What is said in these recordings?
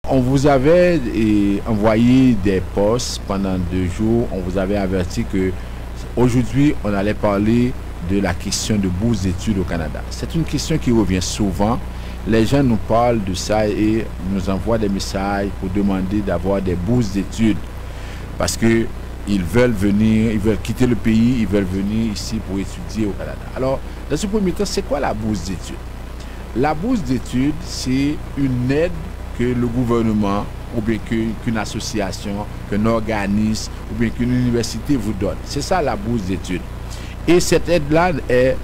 On vous avait envoyé des posts pendant 2 jours. On vous avait averti que aujourd'hui, on allait parler de la question de bourse d'études au Canada. C'est une question qui revient souvent. Les gens nous parlent de ça et nous envoient des messages pour demander d'avoir des bourses d'études parce que ils veulent venir, ils veulent quitter le pays, ils veulent venir ici pour étudier au Canada. Alors, dans ce premier temps, c'est quoi la bourse d'études? La bourse d'études, c'est une aide que le gouvernement ou bien qu'une association, qu'un organisme ou bien qu'une université vous donne. C'est ça la bourse d'études. Et cette aide-là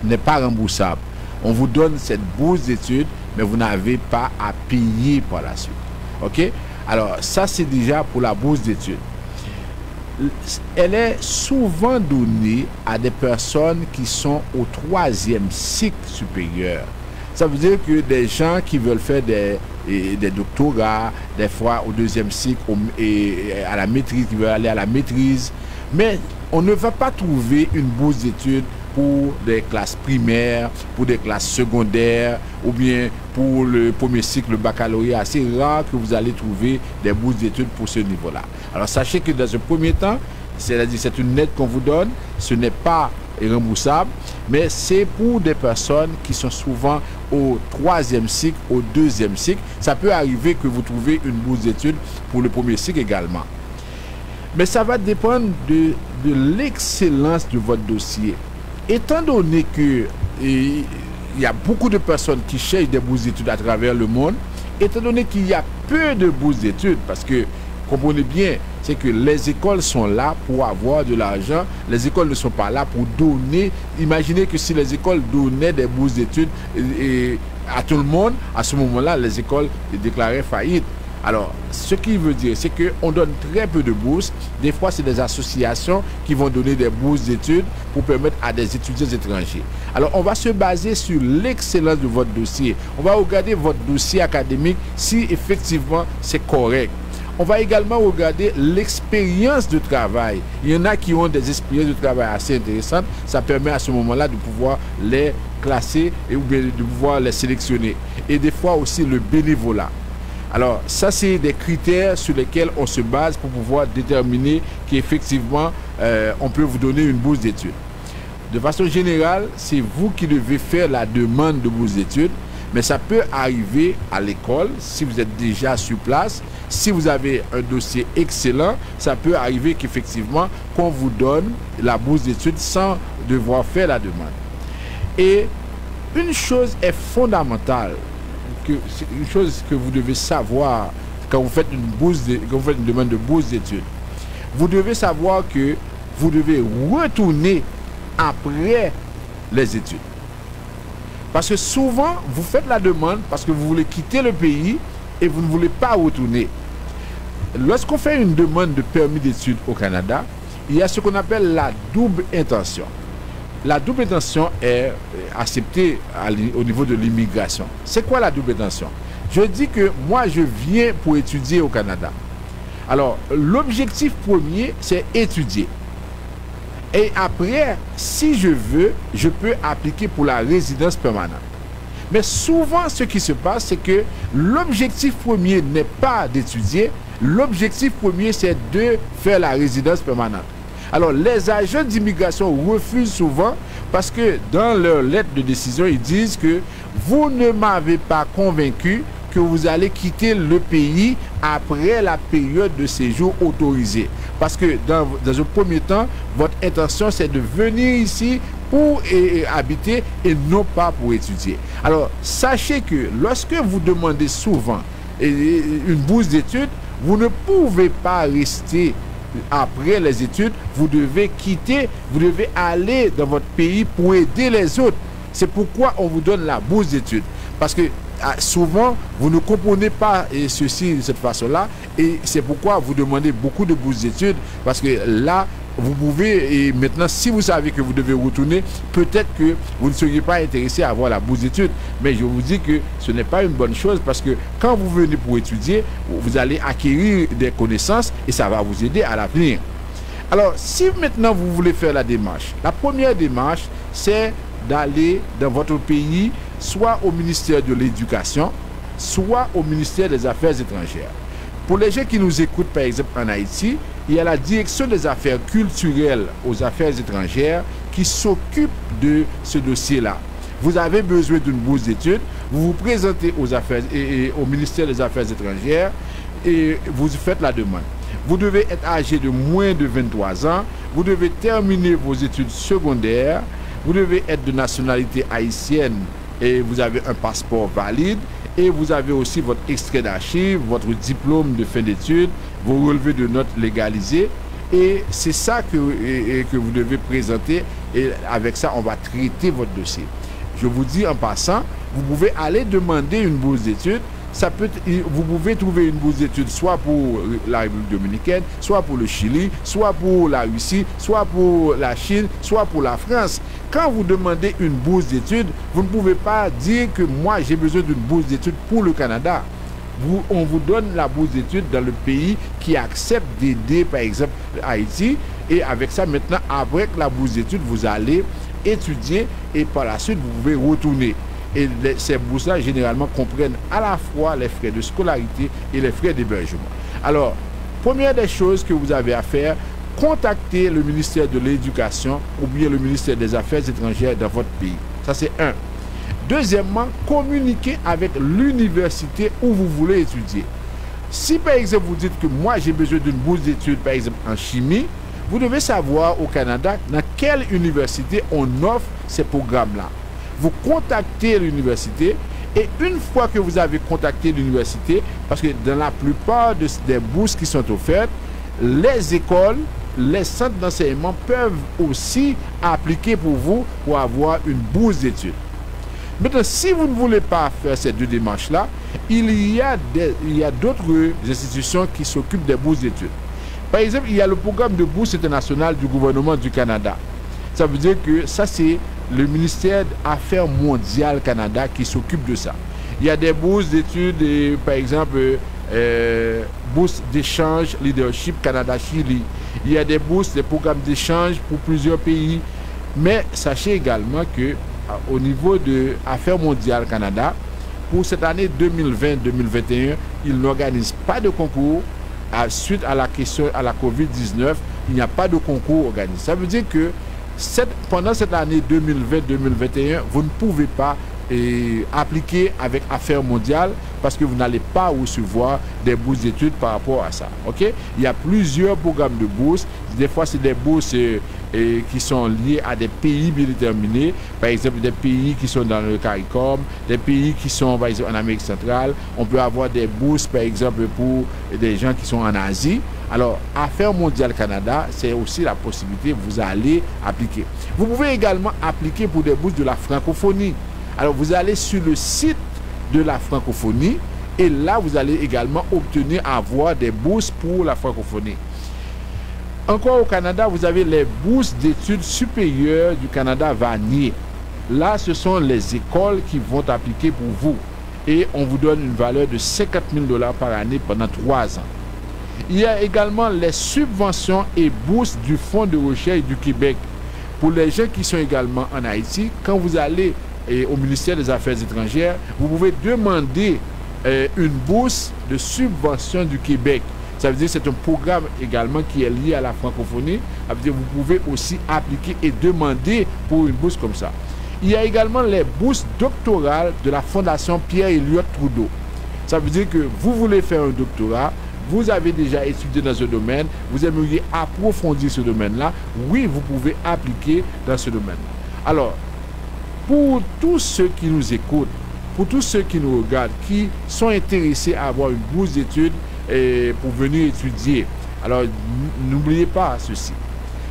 n'est pas remboursable. On vous donne cette bourse d'études, mais vous n'avez pas à payer par la suite. OK? Alors, ça, c'est déjà pour la bourse d'études. Elle est souvent donnée à des personnes qui sont au 3e cycle supérieur. Ça veut dire que des gens qui veulent faire des doctorats, des fois au 2e cycle et à la maîtrise, qui veulent aller à la maîtrise. Mais on ne va pas trouver une bourse d'études pour des classes primaires, pour des classes secondaires ou bien pour le premier cycle, le baccalauréat. C'est rare que vous allez trouver des bourses d'études pour ce niveau-là. Alors sachez que dans un premier temps, c'est-à-dire c'est une aide qu'on vous donne, ce n'est pas remboursable, mais c'est pour des personnes qui sont souvent au 3e cycle, au 2e cycle. Ça peut arriver que vous trouvez une bourse d'études pour le premier cycle également. Mais ça va dépendre de l'excellence de votre dossier. Étant donné que il y a beaucoup de personnes qui cherchent des bourses d'études à travers le monde, étant donné qu'il y a peu de bourses d'études, parce que, comprenez bien, c'est que les écoles sont là pour avoir de l'argent, les écoles ne sont pas là pour donner. Imaginez que si les écoles donnaient des bourses d'études à tout le monde, à ce moment-là, les écoles déclaraient faillite. Alors, ce qui veut dire, c'est qu'on donne très peu de bourses. Des fois, c'est des associations qui vont donner des bourses d'études pour permettre à des étudiants étrangers. Alors, on va se baser sur l'excellence de votre dossier. On va regarder votre dossier académique si effectivement c'est correct. On va également regarder l'expérience de travail. Il y en a qui ont des expériences de travail assez intéressantes. Ça permet à ce moment-là de pouvoir les classer ou bien de pouvoir les sélectionner. Et des fois aussi le bénévolat. Alors, ça, c'est des critères sur lesquels on se base pour pouvoir déterminer qu'effectivement, on peut vous donner une bourse d'études. De façon générale, c'est vous qui devez faire la demande de bourse d'études, mais ça peut arriver à l'école, si vous êtes déjà sur place, si vous avez un dossier excellent, ça peut arriver qu'effectivement, qu'on vous donne la bourse d'études sans devoir faire la demande. Et une chose est fondamentale, une chose que vous devez savoir quand vous faites une demande de bourse d'études. Vous devez savoir que vous devez retourner après les études. Parce que souvent, vous faites la demande parce que vous voulez quitter le pays et vous ne voulez pas retourner. Lorsqu'on fait une demande de permis d'études au Canada, il y a ce qu'on appelle la double intention. La double intention est acceptée au niveau de l'immigration. C'est quoi la double intention? Je dis que moi, je viens pour étudier au Canada. Alors, l'objectif premier, c'est étudier. Et après, si je veux, je peux appliquer pour la résidence permanente. Mais souvent, ce qui se passe, c'est que l'objectif premier n'est pas d'étudier. L'objectif premier, c'est de faire la résidence permanente. Alors, les agents d'immigration refusent souvent parce que dans leur lettre de décision, ils disent que vous ne m'avez pas convaincu que vous allez quitter le pays après la période de séjour autorisée. Parce que dans un premier temps, votre intention, c'est de venir ici pour habiter et non pas pour étudier. Alors, sachez que lorsque vous demandez souvent une bourse d'études, vous ne pouvez pas rester après les études, vous devez quitter, vous devez aller dans votre pays pour aider les autres. C'est pourquoi on vous donne la bourse d'études. Parce que souvent, vous ne comprenez pas ceci de cette façon-là et c'est pourquoi vous demandez beaucoup de bourses d'études parce que là, vous pouvez, et maintenant, si vous savez que vous devez retourner, peut-être que vous ne seriez pas intéressé à avoir la bourse d'études. Mais je vous dis que ce n'est pas une bonne chose parce que quand vous venez pour étudier, vous allez acquérir des connaissances et ça va vous aider à l'avenir. Alors, si maintenant vous voulez faire la démarche, la première démarche, c'est d'aller dans votre pays, soit au ministère de l'Éducation, soit au ministère des Affaires étrangères. Pour les gens qui nous écoutent, par exemple, en Haïti, il y a la direction des affaires culturelles aux affaires étrangères qui s'occupe de ce dossier-là. Vous avez besoin d'une bourse d'études, vous vous présentez aux affaires et au ministère des Affaires étrangères et vous faites la demande. Vous devez être âgé de moins de 23 ans, vous devez terminer vos études secondaires, vous devez être de nationalité haïtienne et vous avez un passeport valide et vous avez aussi votre extrait d'archives, votre diplôme de fin d'études, vos relevés de notes légalisés et c'est ça que vous devez présenter et avec ça on va traiter votre dossier. Je vous dis en passant, vous pouvez aller demander une bourse d'études. Vous pouvez trouver une bourse d'études soit pour la République dominicaine, soit pour le Chili, soit pour la Russie, soit pour la Chine, soit pour la France. Quand vous demandez une bourse d'études, vous ne pouvez pas dire que moi j'ai besoin d'une bourse d'études pour le Canada. On vous donne la bourse d'études dans le pays qui accepte d'aider par exemple Haïti et avec ça maintenant avec la bourse d'études vous allez étudier et par la suite vous pouvez retourner. Et ces bourses-là, généralement, comprennent à la fois les frais de scolarité et les frais d'hébergement. Alors, première des choses que vous avez à faire, contactez le ministère de l'Éducation ou bien le ministère des Affaires étrangères dans votre pays. Ça, c'est un. Deuxièmement, communiquez avec l'université où vous voulez étudier. Si, par exemple, vous dites que moi, j'ai besoin d'une bourse d'études, par exemple, en chimie, vous devez savoir au Canada dans quelle université on offre ces programmes-là. Vous contactez l'université et une fois que vous avez contacté l'université, parce que dans la plupart des bourses qui sont offertes, les écoles, les centres d'enseignement peuvent aussi appliquer pour vous pour avoir une bourse d'études. Maintenant, si vous ne voulez pas faire ces deux démarches-là, il y a d'autres institutions qui s'occupent des bourses d'études. Par exemple, il y a le programme de bourse internationale du gouvernement du Canada. Ça veut dire que ça, c'est le ministère des Affaires mondiales Canada qui s'occupe de ça. Il y a des bourses d'études, par exemple, bourses d'échange leadership Canada-Chili. Il y a des bourses, des programmes d'échange pour plusieurs pays. Mais sachez également que au niveau de Affaires mondiales Canada, pour cette année 2020-2021, ils n'organisent pas de concours. Suite à la question à la COVID-19, il n'y a pas de concours organisé. Ça veut dire que pendant cette année 2020-2021, vous ne pouvez pas appliquer avec Affaires mondiales parce que vous n'allez pas recevoir des bourses d'études par rapport à ça. Okay? Il y a plusieurs programmes de bourses. Des fois, c'est des bourses qui sont liées à des pays bien déterminés. Par exemple, des pays qui sont dans le CARICOM, des pays qui sont par exemple, en Amérique centrale. On peut avoir des bourses, par exemple, pour des gens qui sont en Asie. Alors, Affaires mondiales Canada, c'est aussi la possibilité, vous allez appliquer. Vous pouvez également appliquer pour des bourses de la francophonie. Alors, vous allez sur le site de la francophonie et là, vous allez également avoir des bourses pour la francophonie. Encore au Canada, vous avez les bourses d'études supérieures du Canada Vanier. Là, ce sont les écoles qui vont appliquer pour vous et on vous donne une valeur de 50 000 $ par année pendant 3 ans. Il y a également les subventions et bourses du Fonds de recherche du Québec. Pour les gens qui sont également en Haïti, quand vous allez au ministère des Affaires étrangères, vous pouvez demander une bourse de subvention du Québec. Ça veut dire que c'est un programme également qui est lié à la francophonie. Ça veut dire que vous pouvez aussi appliquer et demander pour une bourse comme ça. Il y a également les bourses doctorales de la Fondation Pierre-Elliott Trudeau. Ça veut dire que vous voulez faire un doctorat, vous avez déjà étudié dans ce domaine, vous aimeriez approfondir ce domaine-là, oui, vous pouvez appliquer dans ce domaine-là. Alors, pour tous ceux qui nous écoutent, pour tous ceux qui nous regardent, qui sont intéressés à avoir une bourse d'études pour venir étudier, alors n'oubliez pas ceci.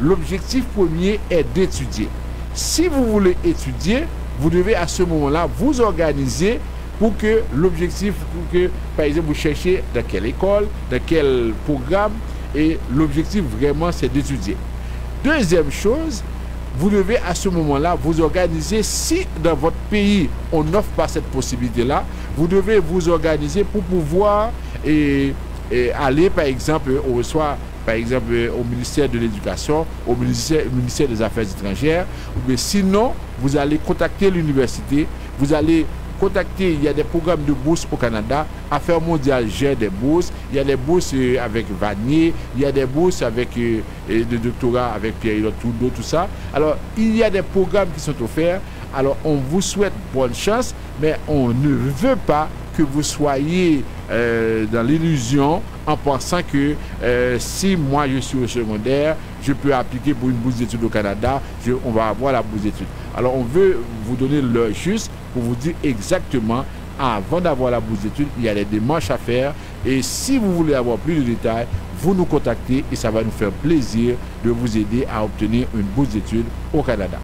L'objectif premier est d'étudier. Si vous voulez étudier, vous devez à ce moment-là vous organiser pour que l'objectif, pour que, par exemple, vous cherchez dans quelle école, dans quel programme, et l'objectif vraiment c'est d'étudier. Deuxième chose, vous devez à ce moment-là vous organiser. Si dans votre pays on n'offre pas cette possibilité-là, vous devez vous organiser pour pouvoir aller par exemple au ministère de l'Éducation, au ministère des Affaires étrangères, ou bien sinon vous allez contacter l'université, vous allez contactez, il y a des programmes de bourse au Canada. Affaires mondiales gère des bourses. Il y a des bourses avec Vanier, il y a des bourses avec de doctorat avec Pierre-Éliott Trudeau, tout ça. Alors, il y a des programmes qui sont offerts. Alors, on vous souhaite bonne chance, mais on ne veut pas que vous soyez dans l'illusion en pensant que si moi je suis au secondaire, je peux appliquer pour une bourse d'études au Canada, on va avoir la bourse d'études. Alors, on veut vous donner l'heure juste pour vous dire exactement, avant d'avoir la bourse d'études, il y a des démarches à faire. Et si vous voulez avoir plus de détails, vous nous contactez et ça va nous faire plaisir de vous aider à obtenir une bourse d'études au Canada.